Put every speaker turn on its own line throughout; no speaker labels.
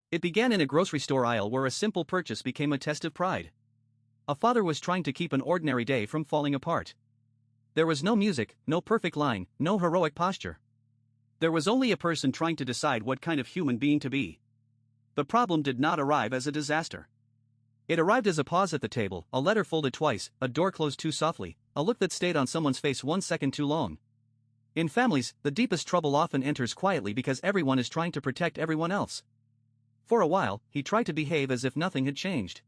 It began in a grocery store aisle where a simple purchase became a test of pride. A father was trying to keep an ordinary day from falling apart. There was no music, no perfect line, no heroic posture. There was only a person trying to decide what kind of human being to be. The problem did not arrive as a disaster. It arrived as a pause at the table, a letter folded twice, a door closed too softly, a look that stayed on someone's face 1 second too long. In families, the deepest trouble often enters quietly because everyone is trying to protect everyone else. For a while, he tried to behave as if nothing had changed.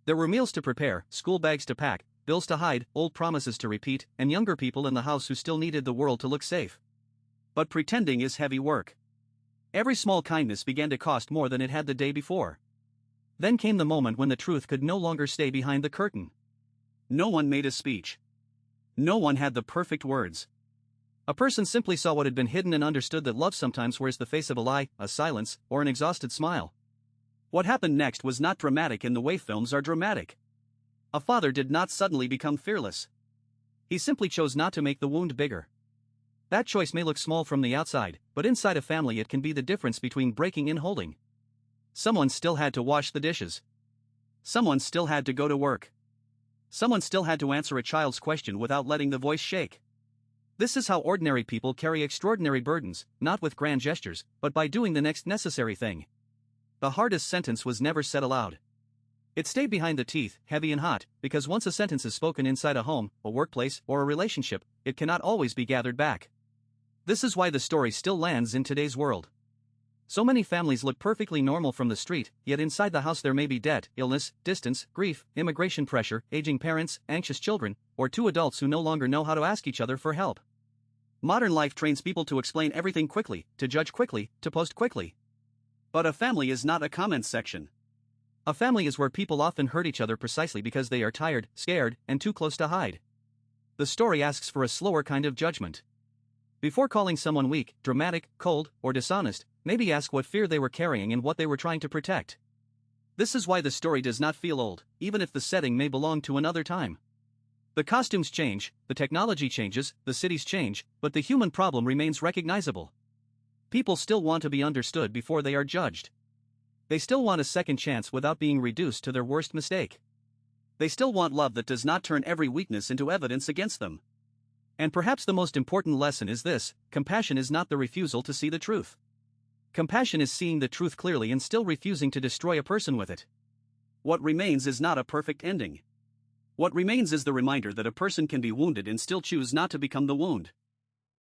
There were meals to prepare, school bags to pack, bills to hide, old promises to repeat, and younger people in the house who still needed the world to look safe. But pretending is heavy work. Every small kindness began to cost more than it had the day before. Then came the moment when the truth could no longer stay behind the curtain. No one made a speech. No one had the perfect words. A person simply saw what had been hidden and understood that love sometimes wears the face of a lie, a silence, or an exhausted smile. What happened next was not dramatic in the way films are dramatic. A father did not suddenly become fearless. He simply chose not to make the wound bigger. That choice may look small from the outside, but inside a family it can be the difference between breaking and holding. Someone still had to wash the dishes. Someone still had to go to work. Someone still had to answer a child's question without letting the voice shake. This is how ordinary people carry extraordinary burdens, not with grand gestures, but by doing the next necessary thing. The hardest sentence was never said aloud. It stayed behind the teeth, heavy and hot, because once a sentence is spoken inside a home, a workplace, or a relationship, it cannot always be gathered back. This is why the story still lands in today's world. So many families look perfectly normal from the street, yet inside the house there may be debt, illness, distance, grief, immigration pressure, aging parents, anxious children, or two adults who no longer know how to ask each other for help. Modern life trains people to explain everything quickly, to judge quickly, to post quickly. But a family is not a comment section. A family is where people often hurt each other precisely because they are tired, scared, and too close to hide. The story asks for a slower kind of judgment. Before calling someone weak, dramatic, cold, or dishonest, maybe ask what fear they were carrying and what they were trying to protect. This is why the story does not feel old, even if the setting may belong to another time. The costumes change, the technology changes, the cities change, but the human problem remains recognizable. People still want to be understood before they are judged. They still want a second chance without being reduced to their worst mistake. They still want love that does not turn every weakness into evidence against them. And perhaps the most important lesson is this: compassion is not the refusal to see the truth. Compassion is seeing the truth clearly and still refusing to destroy a person with it. What remains is not a perfect ending. What remains is the reminder that a person can be wounded and still choose not to become the wound.